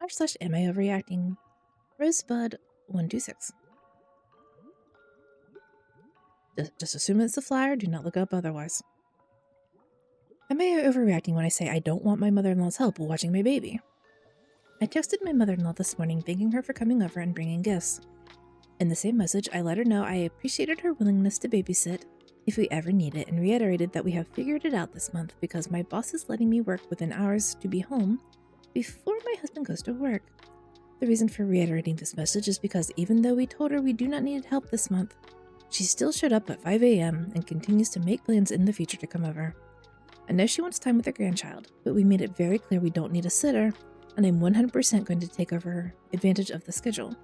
r/am I overreacting? Rosebud126. Just assume it's a flyer, do not look up otherwise. Am I overreacting when I say I don't want my mother-in-law's help watching my baby? I texted my mother-in-law this morning thanking her for coming over and bringing gifts. In the same message, I let her know I appreciated her willingness to babysit if we ever need it and reiterated that we have figured it out this month because my boss is letting me work within hours to be home before my husband goes to work. The reason for reiterating this message is because even though we told her we do not need help this month, she still showed up at 5 a.m. and continues to make plans in the future to come over. I know she wants time with her grandchild, but we made it very clear we don't need a sitter, and I'm 100% going to take advantage of the schedule.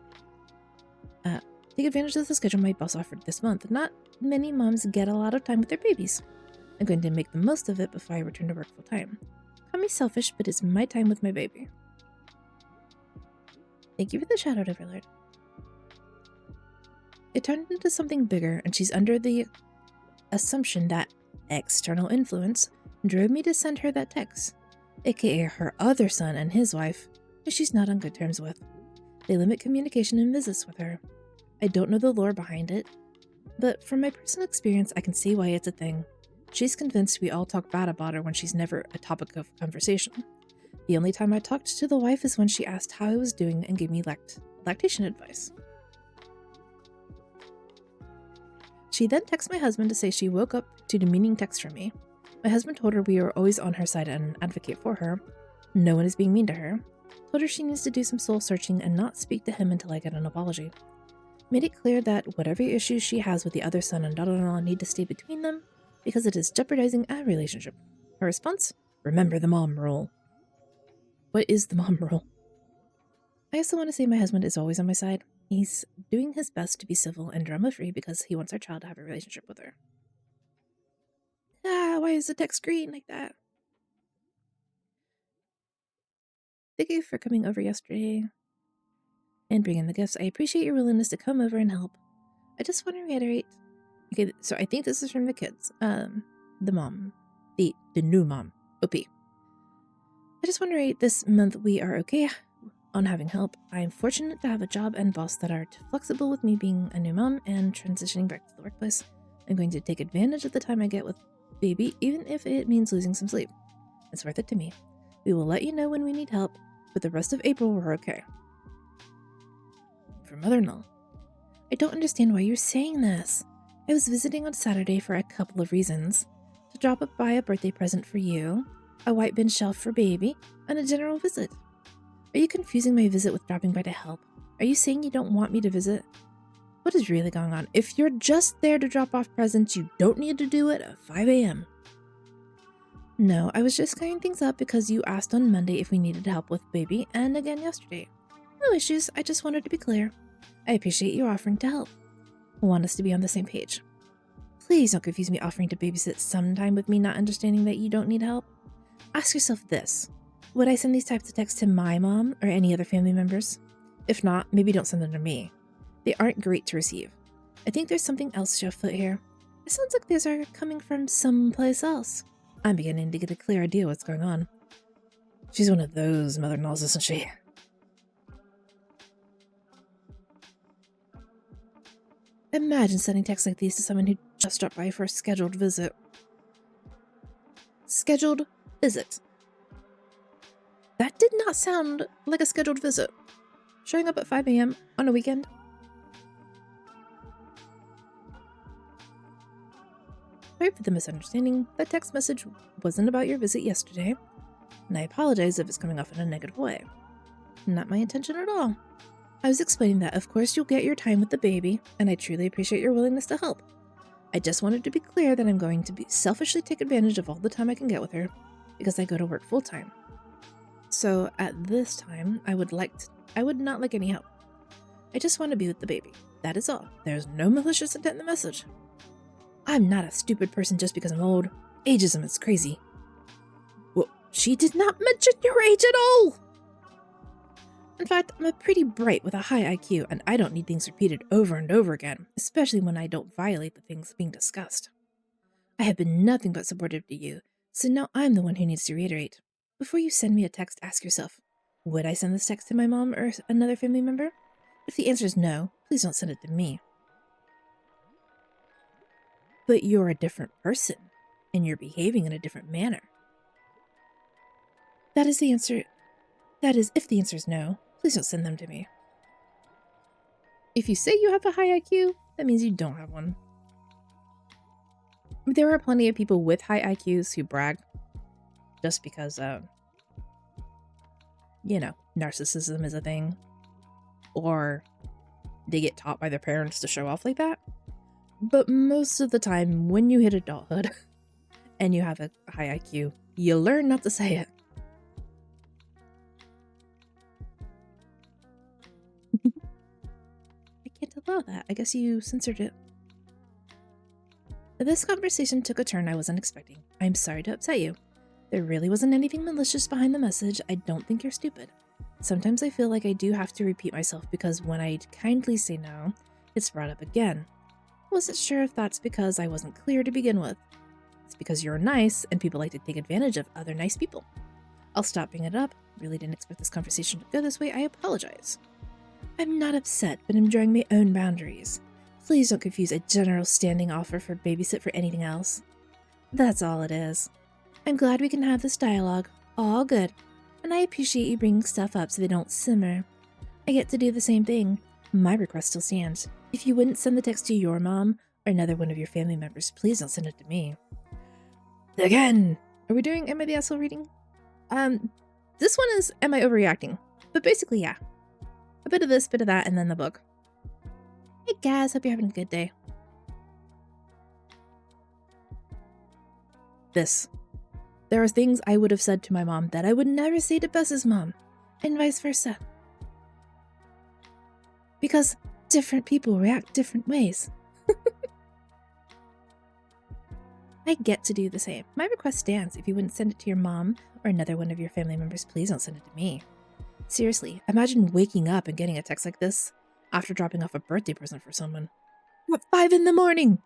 Take advantage of the schedule my boss offered this month. Not many moms get a lot of time with their babies. I'm going to make the most of it before I return to work full time. Call me selfish, but it's my time with my baby. Thank you for the shout out, Overlord. It turned into something bigger, and she's under the assumption that external influence drove me to send her that text, aka her other son and his wife, who she's not on good terms with. They limit communication and visits with her. I don't know the lore behind it, but from my personal experience, I can see why it's a thing. She's convinced we all talk bad about her when she's never a topic of conversation. The only time I talked to the wife is when she asked how I was doing and gave me lactation advice. She then texted my husband to say she woke up to demeaning texts from me. My husband told her we are always on her side and advocate for her. No one is being mean to her. Told her she needs to do some soul searching and not speak to him until I get an apology. Made it clear that whatever issues she has with the other son and daughter-in-law need to stay between them because it is jeopardizing our relationship. Her response? Remember the mom rule. What is the mom rule? I also want to say my husband is always on my side. He's doing his best to be civil and drama-free because he wants our child to have a relationship with her. Why is the text green like that? Thank you for coming over yesterday and bringing the gifts. I appreciate your willingness to come over and help. I just want to reiterate. Okay, so I think this is from the kids. The mom. The new mom. OP. I just want to reiterate this month we are okay on having help. I am fortunate to have a job and boss that are flexible with me being a new mom and transitioning back to the workplace. I'm going to take advantage of the time I get with baby, even if it means losing some sleep. It's worth it to me. We will let you know when we need help, but the rest of April we're okay. For mother-in-law. I don't understand why you're saying this. I was visiting on Saturday for a couple of reasons. To drop up by a birthday present for you, a white bin shelf for baby, and a general visit. Are you confusing my visit with dropping by to help? Are you saying you don't want me to visit? What is really going on? If you're just there to drop off presents, you don't need to do it at 5 a.m. No, I was just clearing things up because you asked on Monday if we needed help with baby, and again yesterday. No issues, I just wanted to be clear. I appreciate you offering to help. I want us to be on the same page. Please don't confuse me offering to babysit sometime with me not understanding that you don't need help. Ask yourself this. Would I send these types of texts to my mom or any other family members? If not, maybe don't send them to me. They aren't great to receive. I think there's something else afoot here. It sounds like these are coming from someplace else. I'm beginning to get a clear idea what's going on. She's one of those mother-in-laws, isn't she? Imagine sending texts like these to someone who just dropped by for a scheduled visit. Scheduled visit. That did not sound like a scheduled visit. Showing up at 5 a.m. on a weekend. Sorry for the misunderstanding. That text message wasn't about your visit yesterday, and I apologize if it's coming off in a negative way. Not my intention at all. I was explaining that of course you'll get your time with the baby, and I truly appreciate your willingness to help. I just wanted to be clear that I'm going to selfishly take advantage of all the time I can get with her, because I go to work full-time. So at this time, I would not like any help. I just want to be with the baby. That is all. There's no malicious intent in the message. I'm not a stupid person just because I'm old. Ageism is crazy. Well, she did not mention your age at all! In fact, I'm pretty bright with a high IQ, and I don't need things repeated over and over again, especially when I don't violate the things being discussed. I have been nothing but supportive to you, so now I'm the one who needs to reiterate. Before you send me a text, ask yourself, Would I send this text to my mom or another family member? If the answer is no, please don't send it to me. But you're a different person, and you're behaving in a different manner. That is the answer. That is, if the answer is no, please don't send them to me. If you say you have a high IQ, that means you don't have one. There are plenty of people with high IQs who brag just because, narcissism is a thing. Or they get taught by their parents to show off like that. But most of the time, when you hit adulthood and you have a high IQ, you learn not to say it. I can't allow that. I guess you censored it. This conversation took a turn I wasn't expecting. I'm sorry to upset you. There really wasn't anything malicious behind the message. I don't think you're stupid. Sometimes I feel like I do have to repeat myself because when I kindly say no, it's brought up again. Wasn't sure if that's because I wasn't clear to begin with. It's because you're nice and people like to take advantage of other nice people. I'll stop bringing it up. Really didn't expect this conversation to go this way. I apologize. I'm not upset, but I'm drawing my own boundaries. Please don't confuse a general standing offer for babysit for anything else. That's all it is. I'm glad we can have this dialogue. All good. And I appreciate you bringing stuff up so they don't simmer. I get to do the same thing. My request still stands. If you wouldn't send the text to your mom or another one of your family members, please don't send it to me. Again! Are we doing Am I the Asshole reading? This one is Am I Overreacting? But basically, yeah. A bit of this, bit of that, and then the book. Hey guys, hope you're having a good day. There are things I would have said to my mom that I would never say to Bess's mom, and vice versa. Because different people react different ways. I get to do the same. My request stands. If you wouldn't send it to your mom or another one of your family members, please don't send it to me. Seriously, imagine waking up and getting a text like this after dropping off a birthday present for someone. At 5 in the morning!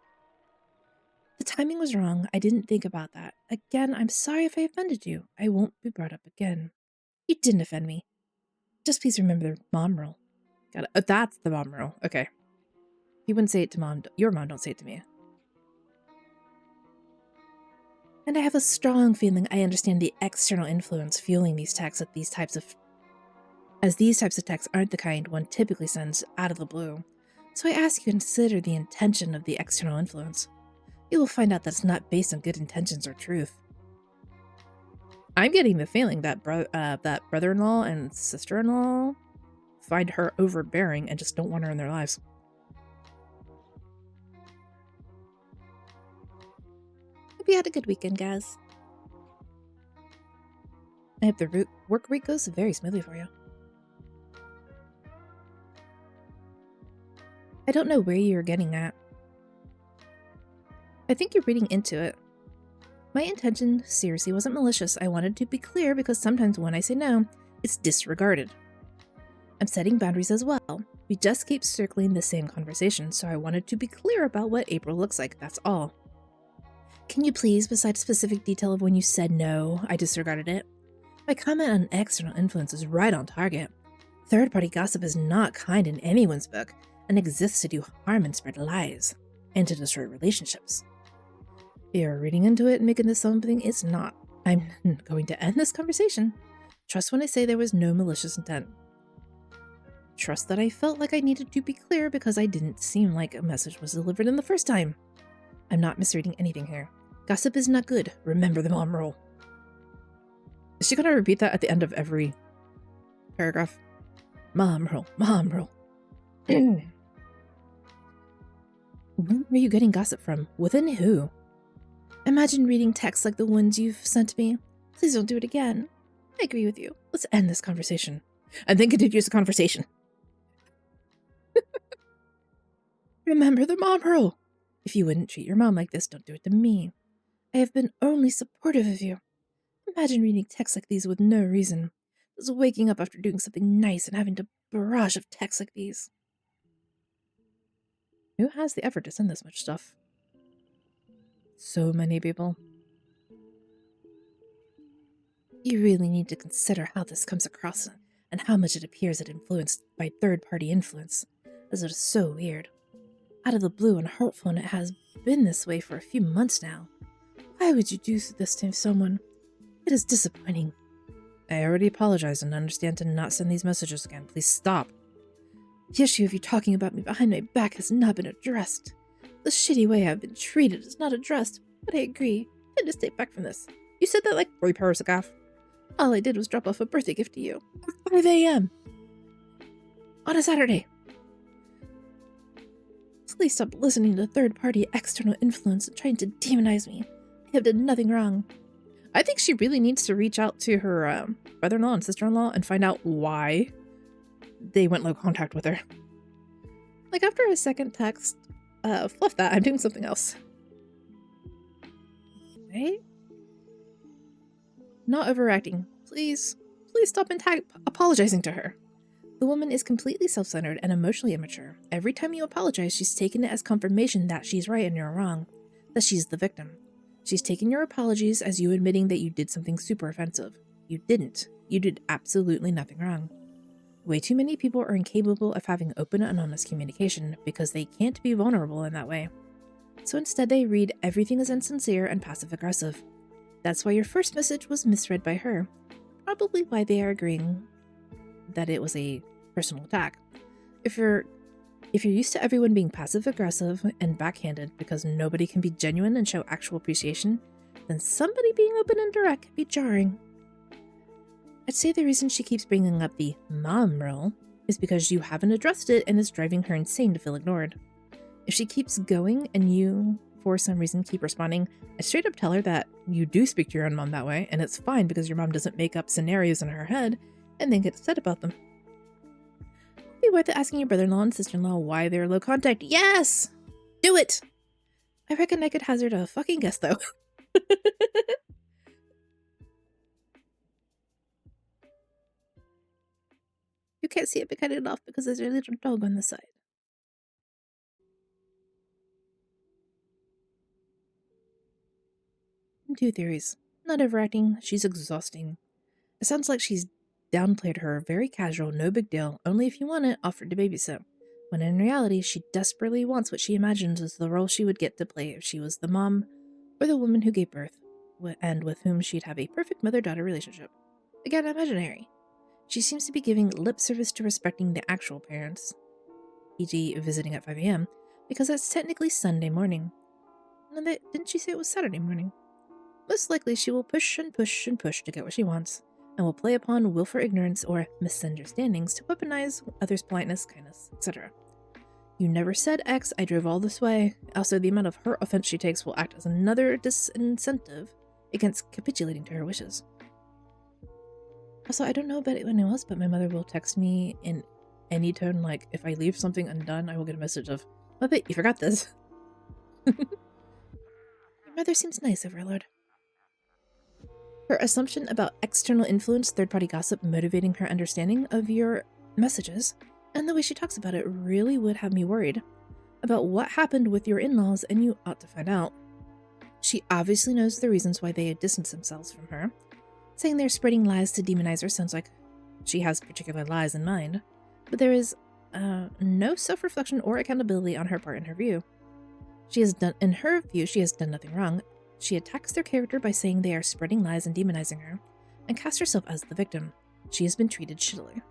The timing was wrong. I didn't think about that. Again, I'm sorry if I offended you. I won't be brought up again. You didn't offend me. Just please remember the mom rule. Got it. Oh, that's the mom rule. Okay. If you wouldn't say it to mom, your mom, don't say it to me. And I have a strong feeling I understand the external influence fueling these texts at these types of texts aren't the kind one typically sends out of the blue. So I ask you to consider the intention of the external influence. You will find out that it's not based on good intentions or truth. I'm getting the feeling that that brother-in-law and sister-in-law find her overbearing and just don't want her in their lives. Hope you had a good weekend, guys. I hope the work week goes very smoothly for you. I don't know where you're getting at. I think you're reading into it. My intention seriously wasn't malicious. I wanted to be clear because sometimes when I say no, it's disregarded. I'm setting boundaries as well. We just keep circling the same conversation, so I wanted to be clear about what April looks like, that's all. Can you please, besides specific detail of when you said no, I disregarded it? My comment on external influence is right on target. Third-party gossip is not kind in anyone's book and exists to do harm and spread lies, and to destroy relationships. You're reading into it and making this something it's not. I'm going to end this conversation. Trust when I say there was no malicious intent. Trust that I felt like I needed to be clear because I didn't seem like a message was delivered in the first time. I'm not misreading anything here. Gossip is not good. Remember the mom rule. Is she gonna repeat that at the end of every paragraph? Mom rule. Mom rule. Where are you getting gossip from? Within who? Imagine reading texts like the ones you've sent me. Please don't do it again. I agree with you. Let's end this conversation. And then continue the conversation. Remember the mom rule. If you wouldn't treat your mom like this, don't do it to me. I have been only supportive of you. Imagine reading texts like these with no reason. Just waking up after doing something nice and having a barrage of texts like these. Who has the effort to send this much stuff? So many people. You really need to consider how this comes across and how much it appears it influenced by third-party influence, as it is so weird. Out of the blue and hurtful, and it has been this way for a few months now. Why would you do this to someone? It is disappointing. I already apologized and understand to not send these messages again. Please stop. The issue of you talking about me behind my back has not been addressed. The shitty way I've been treated is not addressed, but I agree. I need to stay back from this. You said that like 3 paragraphs. All I did was drop off a birthday gift to you at 5 a.m. on a Saturday. Please stop listening to third-party external influence and trying to demonize me. I have done nothing wrong. I think she really needs to reach out to her brother-in-law and sister-in-law and find out why they went low contact with her. Like, after a second text, fluff that, I'm doing something else. Right? Not overreacting. Please stop apologizing to her. The woman is completely self-centered and emotionally immature. Every time you apologize, she's taken it as confirmation that she's right and you're wrong, that she's the victim. She's taken your apologies as you admitting that you did something super offensive. You didn't. You did absolutely nothing wrong. Way too many people are incapable of having open and honest communication because they can't be vulnerable in that way. So instead they read everything as insincere and passive-aggressive. That's why your first message was misread by her. Probably why they are agreeing that it was a personal attack. If you're used to everyone being passive-aggressive and backhanded because nobody can be genuine and show actual appreciation, then somebody being open and direct can be jarring. I'd say the reason she keeps bringing up the mom role is because you haven't addressed it and it's driving her insane to feel ignored. If she keeps going and you, for some reason, keep responding, I straight up tell her that you do speak to your own mom that way, and it's fine because your mom doesn't make up scenarios in her head and then get upset about them. Be worth it asking your brother-in-law and sister-in-law why they're low contact. Yes! Do it! I reckon I could hazard a fucking guess, though. You can't see it, but cut it off because there's a little dog on the side. 2 theories. Not overacting, she's exhausting. It sounds like she's downplayed her very casual, no big deal, only if you want it, offered to babysit, when in reality she desperately wants what she imagines is the role she would get to play if she was the mom or the woman who gave birth, and with whom she'd have a perfect mother-daughter relationship. Again, imaginary. She seems to be giving lip service to respecting the actual parents, e.g. visiting at 5 a.m., because that's technically Sunday morning. And didn't she say it was Saturday morning? Most likely she will push and push and push to get what she wants, and will play upon willful ignorance or misunderstandings to weaponize others' politeness, kindness, etc. You never said X, I drove all this way. Also, the amount of hurt offense she takes will act as another disincentive against capitulating to her wishes. Also, I don't know about anyone else, but my mother will text me in any tone, like, if I leave something undone, I will get a message of, Muppet, you forgot this. Your mother seems nice, Overlord. Her assumption about external influence, third-party gossip motivating her understanding of your messages, and the way she talks about it really would have me worried about what happened with your in-laws, and you ought to find out. She obviously knows the reasons why they had distanced themselves from her. Saying they're spreading lies to demonize her sounds like she has particular lies in mind, but there is no self-reflection or accountability on her part in her view. In her view, she has done nothing wrong. She attacks their character by saying they are spreading lies and demonizing her, and casts herself as the victim. She has been treated shittily.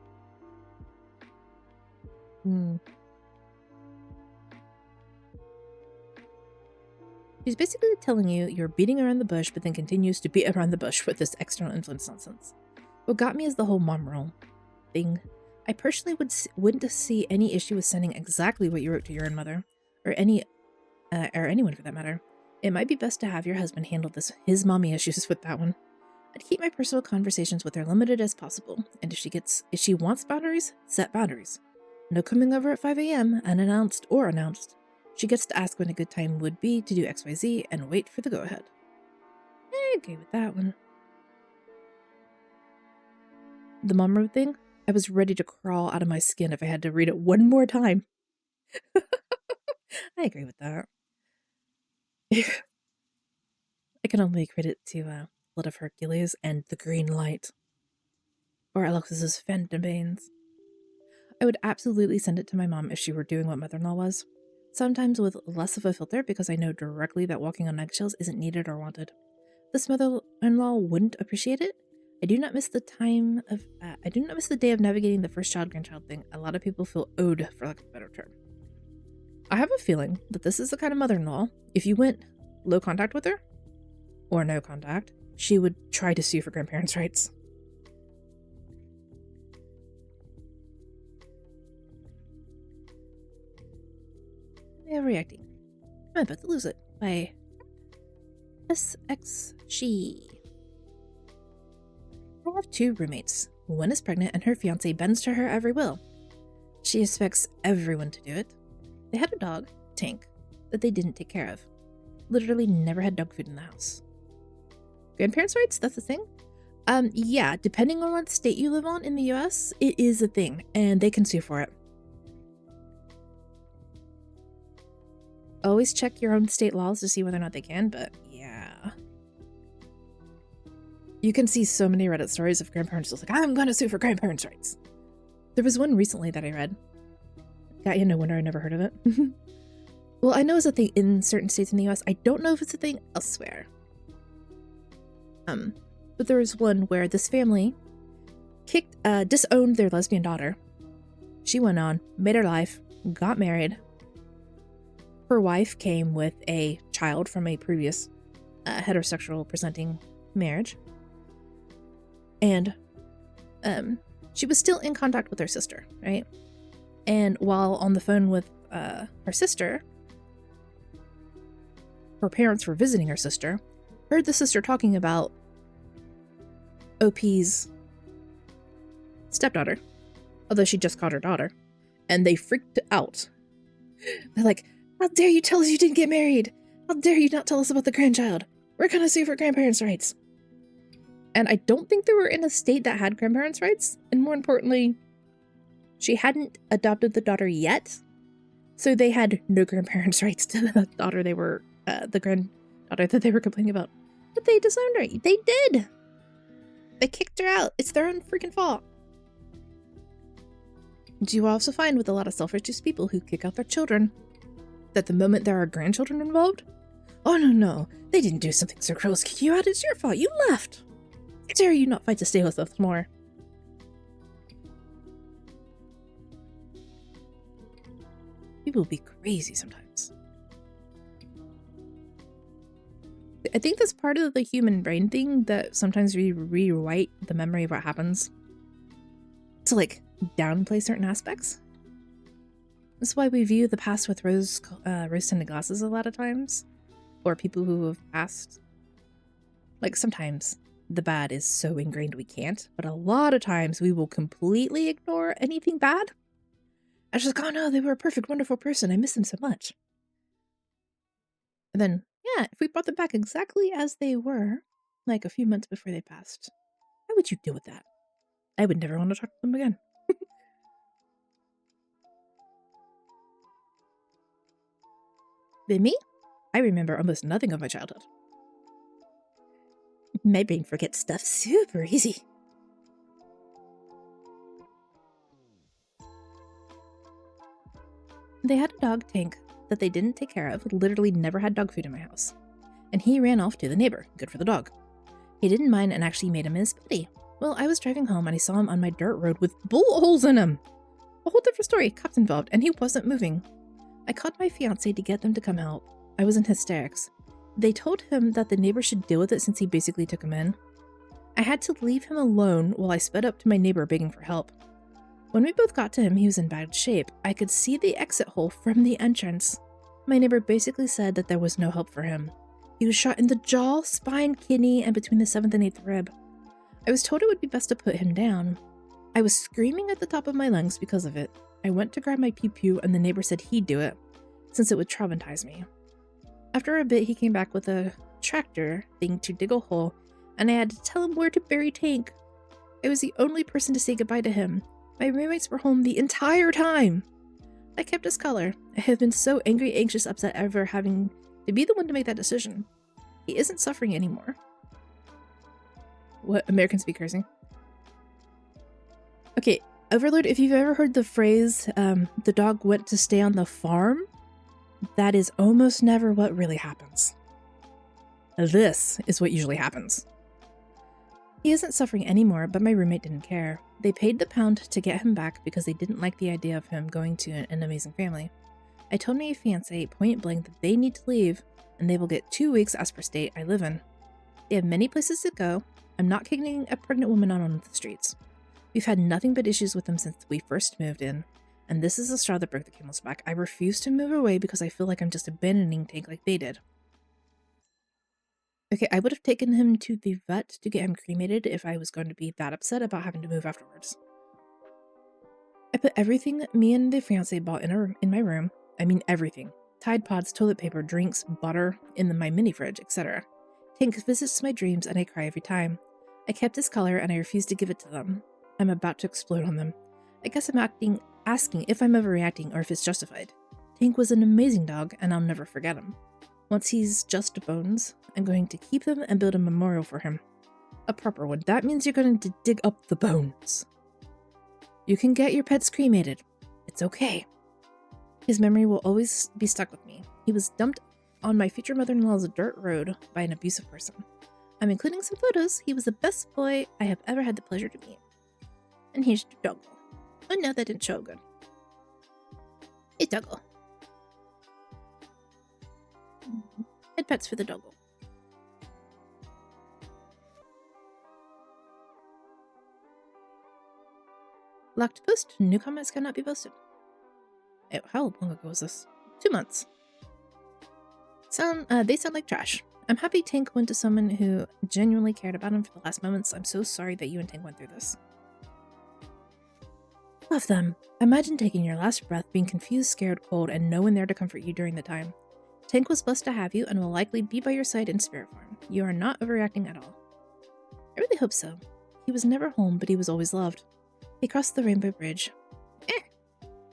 She's basically telling you you're beating around the bush, but then continues to beat around the bush with this external influence nonsense. What got me is the whole mom role thing. I personally wouldn't see any issue with sending exactly what you wrote to your own mother, or anyone for that matter. It might be best to have your husband handle his mommy issues with that one. I'd keep my personal conversations with her limited as possible, and if she wants boundaries, set boundaries. No coming over at 5 a.m., unannounced or announced. She gets to ask when a good time would be to do XYZ and wait for the go-ahead. I agree with that one. The mom road thing, I was ready to crawl out of my skin if I had to read it one more time. I agree with that. I can only credit to Blood of Hercules and The Green Light. or Alexis's phantom veins. I would absolutely send it to my mom if she were doing what mother-in-law was. Sometimes with less of a filter because I know directly that walking on eggshells isn't needed or wanted. This mother-in-law wouldn't appreciate it. I do not miss the day of navigating the first child-grandchild thing. A lot of people feel owed, for lack of a better term. I have a feeling that this is the kind of mother-in-law, if you went low contact with her, or no contact, she would try to sue for grandparents' rights. Overreacting. I'm about to lose it by SXG. I have 2 roommates. One is pregnant and her fiance bends to her every will. She expects everyone to do it. They had a dog, Tank, that they didn't take care of. Literally never had dog food in the house. Grandparents' rights? That's a thing? Yeah, depending on what state you live on in the US, it is a thing, and they can sue for it. Always check your own state laws to see whether or not they can, but yeah. You can see so many Reddit stories of grandparents just like, I'm gonna sue for grandparents' rights. There was one recently that I read. Got you no wonder I never heard of it. Well, I know it's a thing in certain states in the US. I don't know if it's a thing elsewhere. But there was one where this family disowned their lesbian daughter. She went on, made her life, got married. Her wife came with a child from a previous heterosexual presenting marriage. And she was still in contact with her sister, right? And while on the phone with her sister, her parents were visiting her sister, heard the sister talking about OP's stepdaughter, although she just called her daughter, and they freaked out. They're like, how dare you tell us you didn't get married? How dare you not tell us about the grandchild? We're gonna sue for grandparents' rights. And I don't think they were in a state that had grandparents' rights, and more importantly, she hadn't adopted the daughter yet, so they had no grandparents' rights to the daughter they were, the granddaughter that they were complaining about. But they disowned her. They did! They kicked her out. It's their own freaking fault. Do you also find with a lot of self-righteous people who kick out their children that the moment there are grandchildren involved, oh no, they didn't do something so gross, kick you out, it's your fault, you left. How dare you not fight to stay with us more? People be crazy sometimes. I think that's part of the human brain thing, that sometimes we rewrite the memory of what happens to like downplay certain aspects. That's why we view the past with rose-tinted glasses a lot of times, or people who have passed. Like sometimes the bad is so ingrained we can't, but a lot of times we will completely ignore anything bad. I just like, oh no, they were a perfect, wonderful person. I miss them so much. And then, yeah, if we brought them back exactly as they were, like a few months before they passed, how would you deal with that? I would never want to talk to them again. But me? I remember almost nothing of my childhood. My brain forgets stuff super easy. They had a dog, Tank, that they didn't take care of, literally never had dog food in my house. And he ran off to the neighbor. Good for the dog. He didn't mind and actually made him his buddy. Well, I was driving home and I saw him on my dirt road with bullet holes in him. A whole different story. Cops involved, and he wasn't moving. I called my fiance to get them to come help. I was in hysterics. They told him that the neighbor should deal with it since he basically took him in. I had to leave him alone while I sped up to my neighbor begging for help. When we both got to him, he was in bad shape. I could see the exit hole from the entrance. My neighbor basically said that there was no help for him. He was shot in the jaw, spine, kidney, and between the 7th and 8th rib. I was told it would be best to put him down. I was screaming at the top of my lungs because of it. I went to grab my pew-pew and the neighbor said he'd do it, since it would traumatize me. After a bit, he came back with a tractor thing to dig a hole, and I had to tell him where to bury Tank. I was the only person to say goodbye to him. My roommates were home the entire time. I kept his color. I have been so angry, anxious, upset ever having to be the one to make that decision. He isn't suffering anymore. What? Americans be cursing? Okay, Overlord, if you've ever heard the phrase, the dog went to stay on the farm, that is almost never what really happens. This is what usually happens. He isn't suffering anymore, but my roommate didn't care. They paid the pound to get him back because they didn't like the idea of him going to an amazing family. I told my fiancé point blank that they need to leave, and they will get 2 weeks as per state I live in. They have many places to go. I'm not kicking a pregnant woman out on the streets. We've had nothing but issues with them since we first moved in, and this is the straw that broke the camel's back. I refuse to move away because I feel like I'm just abandoning Tank like they did. Okay, I would have taken him to the vet to get him cremated if I was going to be that upset about having to move afterwards. I put everything me and the fiancé bought in my room. I mean everything. Tide Pods, toilet paper, drinks, butter, in my mini fridge, etc. Tank visits my dreams and I cry every time. I kept his collar and I refuse to give it to them. I'm about to explode on them. I guess I'm asking if I'm overreacting or if it's justified. Tank was an amazing dog and I'll never forget him. Once he's just bones, I'm going to keep him and build a memorial for him. A proper one. That means you're going to dig up the bones. You can get your pets cremated. It's okay. His memory will always be stuck with me. He was dumped on my future mother-in-law's dirt road by an abusive person. I'm including some photos. He was the best boy I have ever had the pleasure to meet. And here's Doggo. Oh no, that didn't show good. Hey, Doggo. Head pets for the Doggo. Locked post. New comments cannot be posted. Oh, how long ago was this? 2 months. They sound like trash. I'm happy Tank went to someone who genuinely cared about him for the last moments. I'm so sorry that you and Tank went through this. Love them. Imagine taking your last breath, being confused, scared, cold, and no one there to comfort you during the time. Tank was blessed to have you and will likely be by your side in spirit form. You are not overreacting at all. I really hope so. He was never home, but he was always loved. He crossed the rainbow bridge.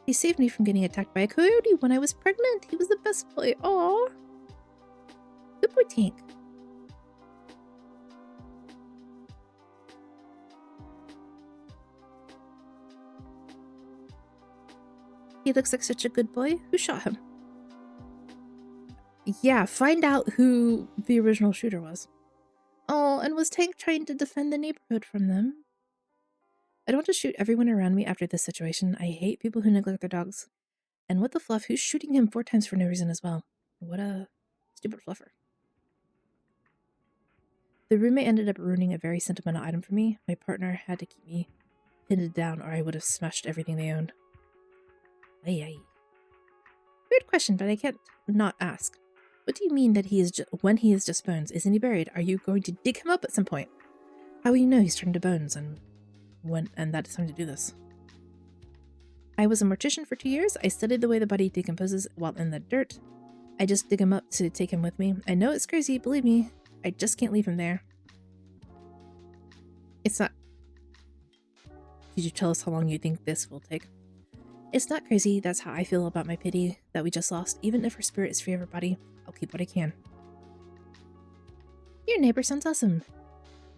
He saved me from getting attacked by a coyote when I was pregnant. He was the best boy. Aww. Good boy, Tank. He looks like such a good boy. Who shot him? Yeah, find out who the original shooter was. Oh, and was Tank trying to defend the neighborhood from them? I don't want to shoot everyone around me after this situation. I hate people who neglect their dogs. And what the fluff? Who's shooting him 4 times for no reason as well? What a stupid fluffer. The roommate ended up ruining a very sentimental item for me. My partner had to keep me pinned down or I would have smashed everything they owned. Ay ay. Weird question, but I can't not ask. What do you mean that when he is just bones? Isn't he buried? Are you going to dig him up at some point? How will you know he's turned to bones and that it's time to do this? I was a mortician for 2 years. I studied the way the body decomposes while in the dirt. I just dig him up to take him with me. I know it's crazy, believe me. I just can't leave him there. It's not... Could you tell us how long you think this will take? It's not crazy. That's how I feel about my pity that we just lost. Even if her spirit is free of her body, I'll keep what I can. Your neighbor sounds awesome.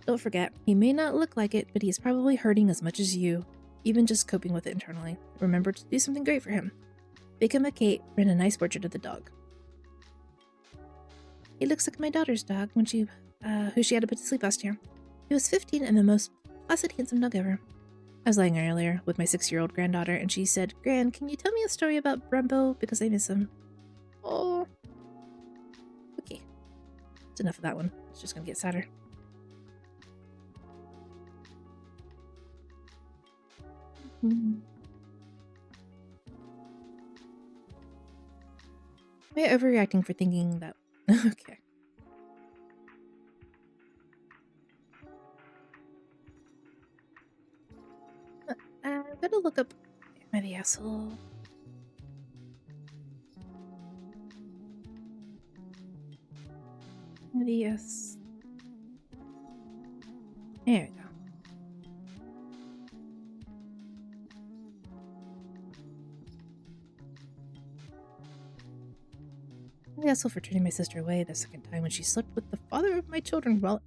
Don't forget, he may not look like it, but he is probably hurting as much as you, even just coping with it internally. Remember to do something great for him. Bake him a cake, print a nice portrait of the dog. He looks like my daughter's dog when who she had to put to sleep last year. He was 15 and the most placid, handsome dog ever. I was lying earlier with my 6-year-old granddaughter and she said, Gran, can you tell me a story about Brumbo because I miss him? Oh. Okay. It's enough of that one. It's just gonna get sadder. Am I overreacting for thinking that... Okay. I'm gonna look up... Am I the asshole? Yes. There we go. I'm the asshole for turning my sister away the second time when she slept with the father of my children. Well...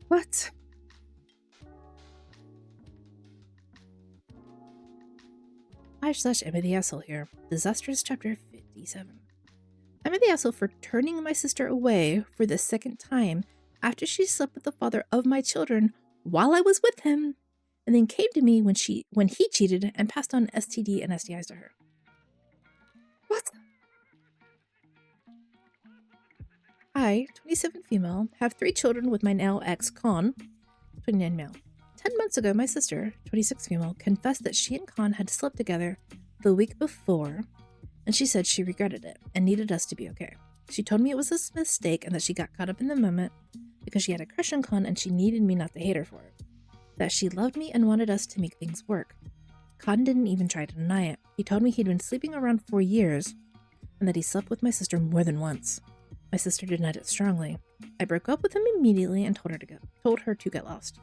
What? I'm the asshole here. Disastrous chapter 57. I'm the asshole for turning my sister away for the second time after she slept with the father of my children while I was with him, and then came to me when he cheated and passed on STD and STIs to her. What? I, 27 female, have 3 children with my now ex, Con, 29 male. 10 months ago, my sister, 26 female, confessed that she and Con had slept together the week before, and she said she regretted it and needed us to be okay. She told me it was a mistake and that she got caught up in the moment because she had a crush on Con and she needed me not to hate her for it. That she loved me and wanted us to make things work. Con didn't even try to deny it. He told me he'd been sleeping around 4 years and that he slept with my sister more than once. My sister denied it strongly. I broke up with him immediately and told her to get lost.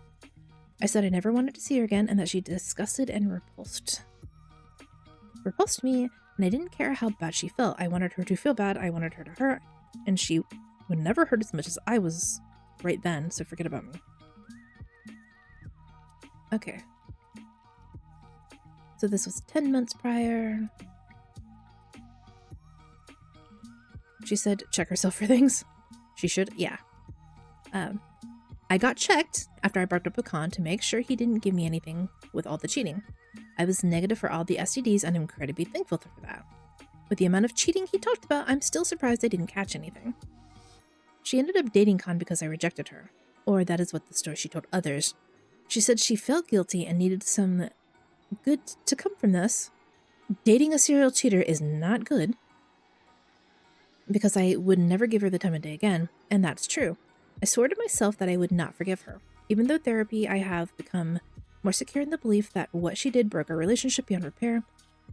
I said I never wanted to see her again and that she disgusted and repulsed me, and I didn't care how bad she felt. I wanted her to feel bad, I wanted her to hurt, and she would never hurt as much as I was right then, so forget about me. Okay. So this was 10 months prior. She said check herself for things. She should, yeah. I got checked after I broke up with Con to make sure he didn't give me anything with all the cheating. I was negative for all the STDs and I'm incredibly thankful for that. With the amount of cheating he talked about, I'm still surprised I didn't catch anything. She ended up dating Con because I rejected her. Or that is what the story she told others. She said she felt guilty and needed some good to come from this. Dating a serial cheater is not good. Because I would never give her the time of day again, and that's true. I swore to myself that I would not forgive her. Even though therapy, I have become more secure in the belief that what she did broke our relationship beyond repair,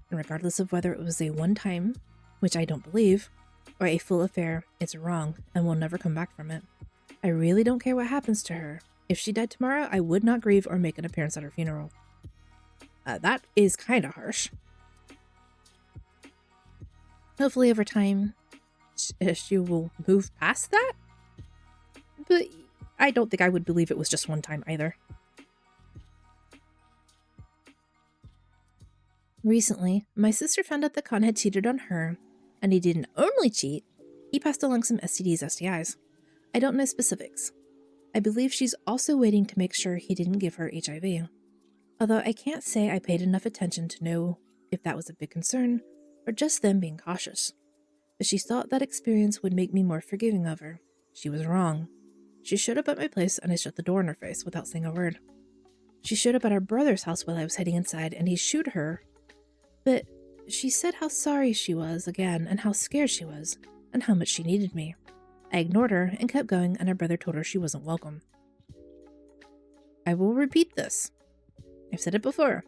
and regardless of whether it was a one-time, which I don't believe, or a full affair, it's wrong and will never come back from it. I really don't care what happens to her. If she died tomorrow, I would not grieve or make an appearance at her funeral. That is kind of harsh. Hopefully over time, she will move past that. But I don't think I would believe it was just one time either. Recently, my sister found out that Con had cheated on her, and he didn't only cheat, he passed along some STDs, STIs. I don't know specifics. I believe she's also waiting to make sure he didn't give her HIV. Although I can't say I paid enough attention to know if that was a big concern, or just them being cautious. But she thought that experience would make me more forgiving of her. She was wrong. She showed up at my place and I shut the door in her face without saying a word. She showed up at our brother's house while I was heading inside and he shooed her. But she said how sorry she was again and how scared she was and how much she needed me. I ignored her and kept going and our brother told her she wasn't welcome. I will repeat this. I've said it before.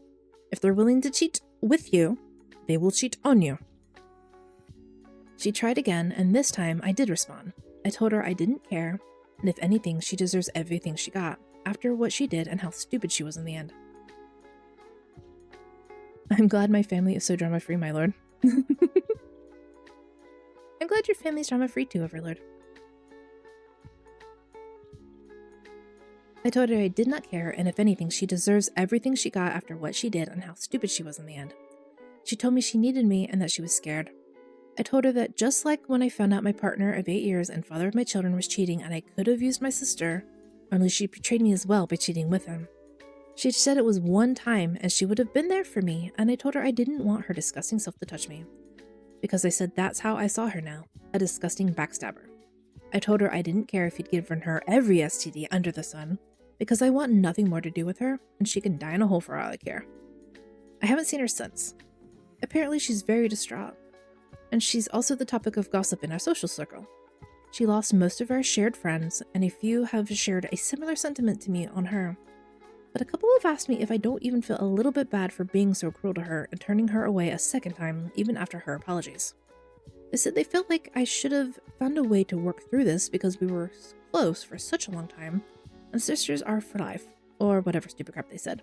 If they're willing to cheat with you, they will cheat on you. She tried again, and this time I did respond. I told her I didn't care, and if anything, she deserves everything she got, after what she did and how stupid she was in the end. I'm glad my family is so drama-free, my lord. I'm glad your family's drama-free too, Overlord. I told her I did not care, and if anything, she deserves everything she got after what she did and how stupid she was in the end. She told me she needed me and that she was scared. I told her that just like when I found out my partner of 8 years and father of my children was cheating and I could have used my sister, only she betrayed me as well by cheating with him. She had said it was one time and she would have been there for me, and I told her I didn't want her disgusting self to touch me. Because I said that's how I saw her now, a disgusting backstabber. I told her I didn't care if he'd given her every STD under the sun, because I want nothing more to do with her and she can die in a hole for all I care. I haven't seen her since. Apparently she's very distraught. And she's also the topic of gossip in our social circle. She lost most of our shared friends, and a few have shared a similar sentiment to me on her. But a couple have asked me if I don't even feel a little bit bad for being so cruel to her and turning her away a second time, even after her apologies. They said they felt like I should have found a way to work through this because we were close for such a long time, and sisters are for life, or whatever stupid crap they said.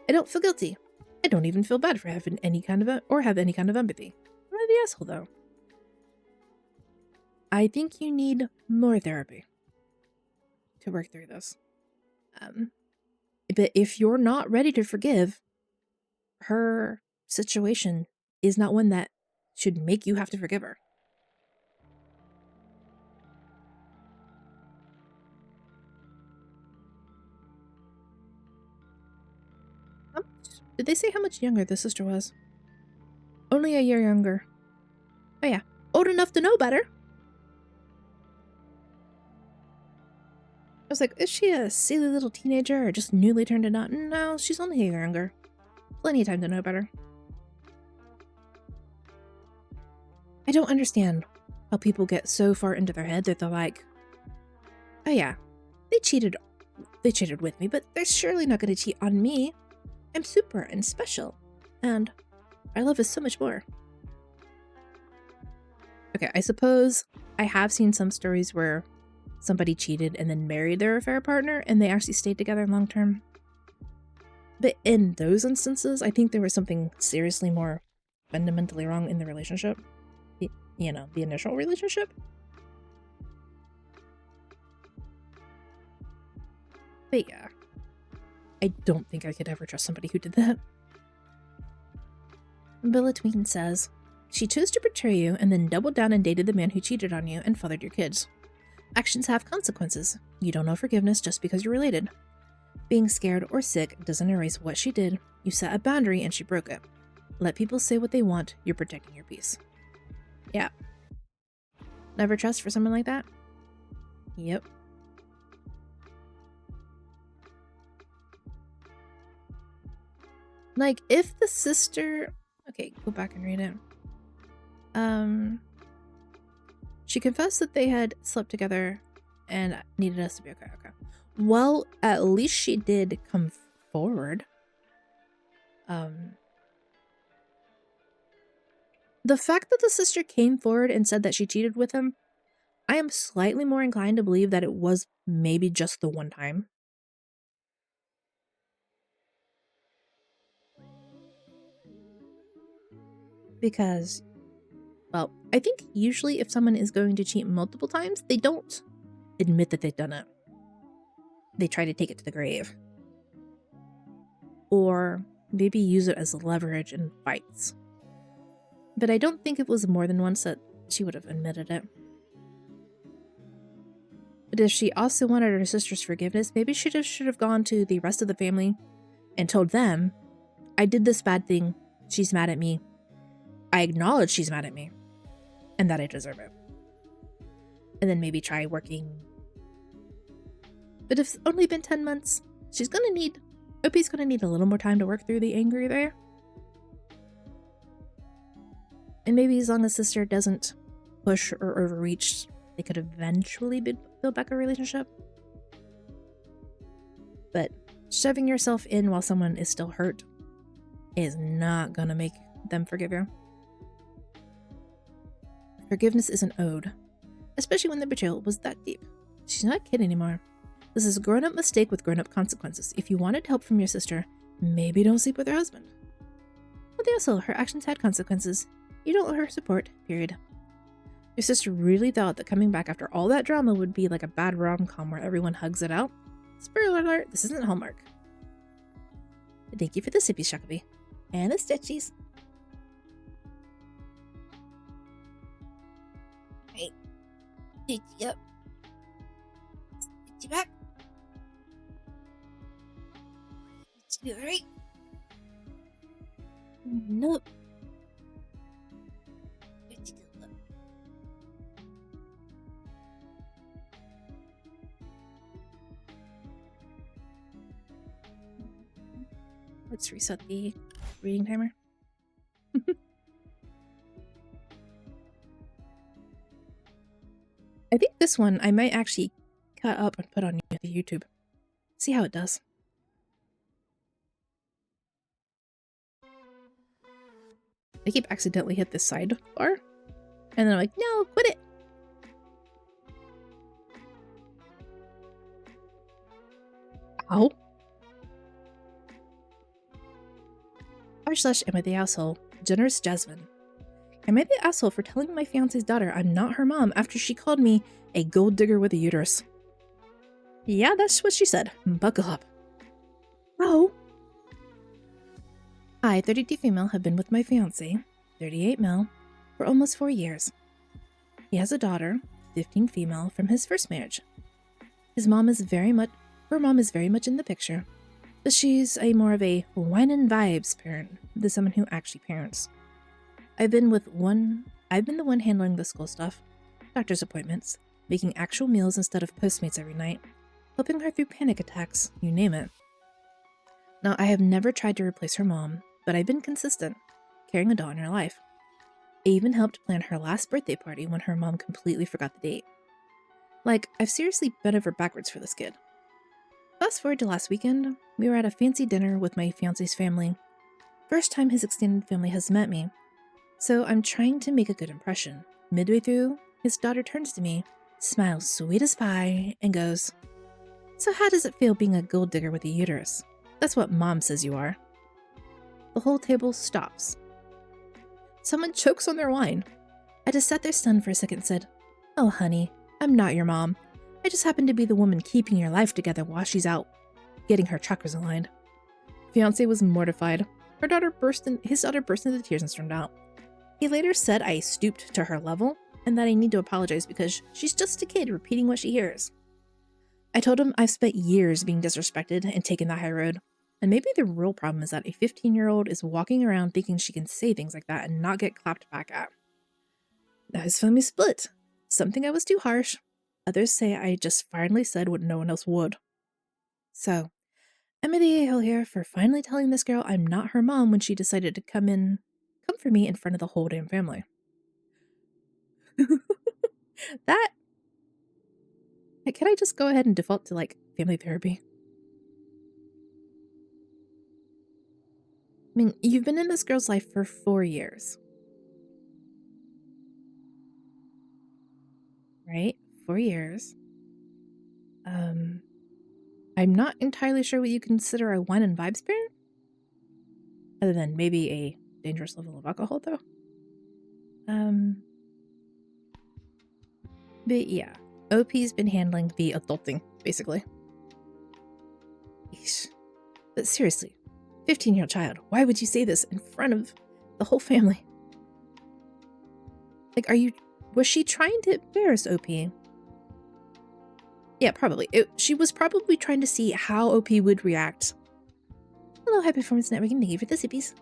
I don't feel guilty. I don't even feel bad for having any kind of empathy. I'm the asshole, though. I think you need more therapy to work through this. But if you're not ready to forgive her situation is not one that should make you have to forgive her. Did they say how much younger the sister was? Only a year younger. Oh yeah, old enough to know better. I was like, is she a silly little teenager or just newly turned a nut? No, she's only a year younger. Plenty of time to know better. I don't understand how people get so far into their head that they're like, oh yeah, they cheated with me, but they're surely not going to cheat on me. I'm super and special, and our love is so much more. Okay, I suppose I have seen some stories where somebody cheated and then married their affair partner and they actually stayed together long term. But in those instances, I think there was something seriously more fundamentally wrong in the relationship. You know, the initial relationship. But yeah, I don't think I could ever trust somebody who did that. Billa Tween says, she chose to betray you and then doubled down and dated the man who cheated on you and fathered your kids. Actions have consequences. You don't know forgiveness just because you're related. Being scared or sick doesn't erase what she did. You set a boundary and she broke it. Let people say what they want. You're protecting your peace. Yeah. Never trust for someone like that? Yep. Like, if the sister... Okay, go back and read it. She confessed that they had slept together and needed us to be okay. Okay. Well, at least she did come forward. The fact that the sister came forward and said that she cheated with him, I am slightly more inclined to believe that it was maybe just the one time. Because, well, I think usually if someone is going to cheat multiple times, they don't admit that they've done it. They try to take it to the grave. Or maybe use it as leverage in fights. But I don't think it was more than once that she would have admitted it. But if she also wanted her sister's forgiveness, maybe she just should have gone to the rest of the family and told them, I did this bad thing, she's mad at me. I acknowledge she's mad at me, and that I deserve it. And then maybe try working. But if it's only been 10 months, Opie's gonna need a little more time to work through the anger there. And maybe as long as sister doesn't push or overreach, they could eventually build back a relationship. But shoving yourself in while someone is still hurt is not gonna make them forgive you. Forgiveness is an ode, especially when the betrayal was that deep. She's not a kid anymore. This is a grown-up mistake with grown-up consequences. If you wanted help from your sister, maybe don't sleep with her husband. But also, her actions had consequences. You don't owe her support, period. Your sister really thought that coming back after all that drama would be like a bad rom-com where everyone hugs it out. Spoiler alert, this isn't Hallmark. But thank you for the sippy Shakaby. And the stitchies. Hey. Stitch you up. Stitch you back. Stitch you right. Nope. Let's reset the reading timer. I think this one I might actually cut up and put on the YouTube. See how it does. I keep accidentally hit this side bar. And then I'm like, no, quit it. Ow. / am I the asshole? Generous Jasmine. Am I the asshole for telling my fiance's daughter I'm not her mom after she called me a gold digger with a uterus? Yeah, that's what she said. Buckle up. Oh. I, 32 female, have been with my fiancé, 38 male, for almost 4 years. He has a daughter, 15 female, from his first marriage. Her mom is very much in the picture, but she's more of a wine and vibes parent than someone who actually parents. I've been the one handling the school stuff, doctor's appointments, making actual meals instead of Postmates every night, helping her through panic attacks, you name it. Now, I have never tried to replace her mom, but I've been consistent, carrying a doll in her life. I even helped plan her last birthday party when her mom completely forgot the date. Like, I've seriously bent over backwards for this kid. Fast forward to last weekend, we were at a fancy dinner with my fiancé's family. First time his extended family has met me, so I'm trying to make a good impression. Midway through, his daughter turns to me, smiles sweet as pie, and goes, "So how does it feel being a gold digger with a uterus? That's what Mom says you are." The whole table stops. Someone chokes on their wine. I just sat there stunned for a second and said, "Oh, honey, I'm not your mom. I just happen to be the woman keeping your life together while she's out getting her chakras aligned." Fiancé was mortified. His daughter burst into tears and stormed out. He later said I stooped to her level and that I need to apologize because she's just a kid repeating what she hears. I told him I've spent years being disrespected and taken the high road, and maybe the real problem is that a 15-year-old is walking around thinking she can say things like that and not get clapped back at. Now his family split. Some think I was too harsh. Others say I just finally said what no one else would. So, I'm the a-hole here for finally telling this girl I'm not her mom when she decided to come for me in front of the whole damn family. That... Can I just go ahead and default to, family therapy? I mean, you've been in this girl's life for 4 years. Right? 4 years. I'm not entirely sure what you consider a wine and vibes parent. Other than maybe a dangerous level of alcohol, though. But yeah, OP's been handling the adulting, basically. Eesh. But seriously, 15-year-old child, why would you say this in front of the whole family? Was she trying to embarrass OP? Yeah, probably. She was probably trying to see how OP would react. Hello, High Performance Networking, thank you for the zippies.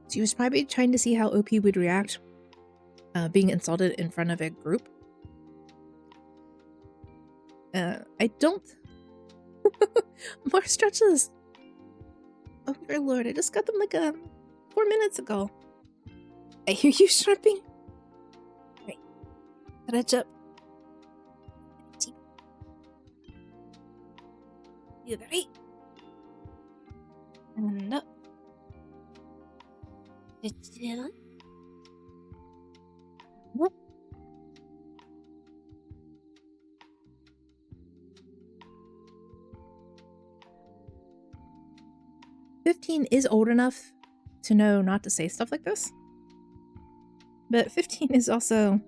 She was probably trying to see how OP would react, being insulted in front of a group. I don't... More stretches! Oh, dear lord, I just got them 4 minutes ago. I hear you sharping. Right. Catch up. The other right. And up. Whoop. "15 is old enough to know not to say stuff like this. But 15 is also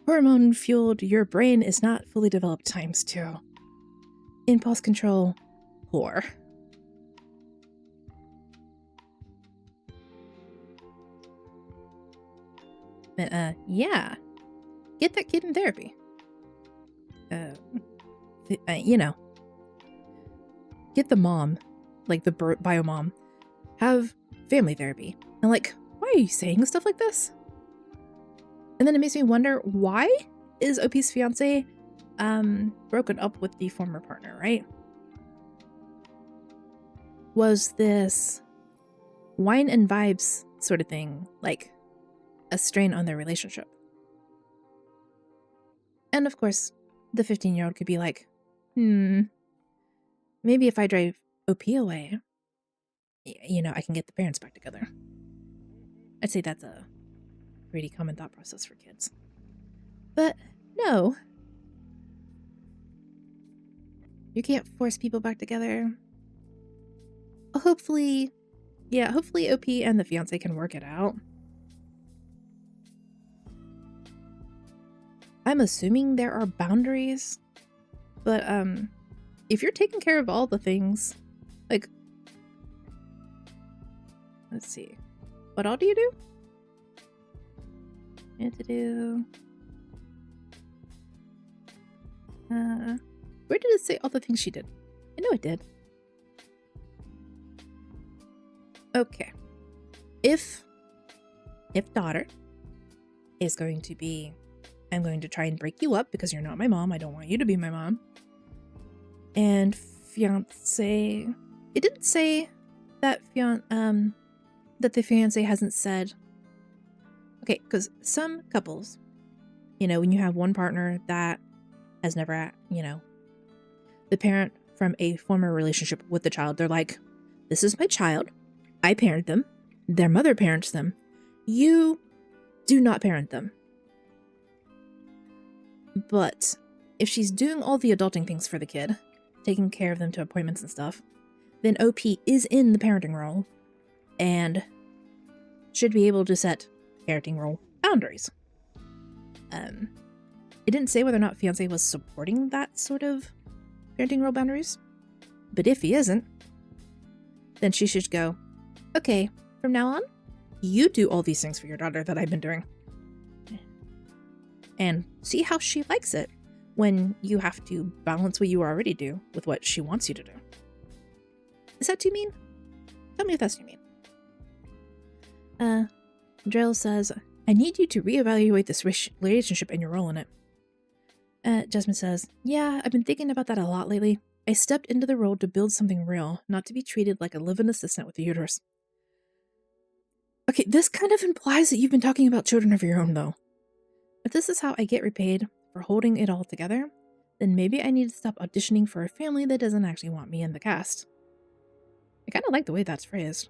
hormone-fueled, your brain is not fully developed times 2. Impulse control, poor. Yeah. Get that kid in therapy. Get the mom, the bio mom, have family therapy. And why are you saying stuff like this? And then it makes me wonder, why is OP's fiance broken up with the former partner, right? Was this wine and vibes sort of thing, a strain on their relationship? And of course, the 15-year-old could be like, maybe if I drive OP away, I can get the parents back together. I'd say that's a pretty common thought process for kids. But no. You can't force people back together. Hopefully OP and the fiance can work it out. I'm assuming there are boundaries, but if you're taking care of all the things, Let's see. What all do you do? I had to do... where did it say all the things she did? I know it did. Okay. If daughter is going to be, I'm going to try and break you up because you're not my mom. I don't want you to be my mom. And fiance, it didn't say that that the fiance hasn't said. Okay, because some couples, you know, when you have one partner that has never, you know, the parent from a former relationship with the child, they're like, this is my child. I parent them. Their mother parents them. You do not parent them. But if she's doing all the adulting things for the kid, taking care of them to appointments and stuff, then OP is in the parenting role and should be able to set parenting role boundaries. It didn't say whether or not fiance was supporting that sort of parenting role boundaries, but if he isn't, then she should go, okay, from now on, you do all these things for your daughter that I've been doing. And see how she likes it when you have to balance what you already do with what she wants you to do. Is that too mean? Tell me if that's too mean. Drell says, I need you to reevaluate this relationship and your role in it. Jasmine says, yeah, I've been thinking about that a lot lately. I stepped into the role to build something real, not to be treated like a live-in assistant with a uterus. Okay, this kind of implies that you've been talking about children of your own, though. If this is how I get repaid for holding it all together, then maybe I need to stop auditioning for a family that doesn't actually want me in the cast. I kind of like the way that's phrased.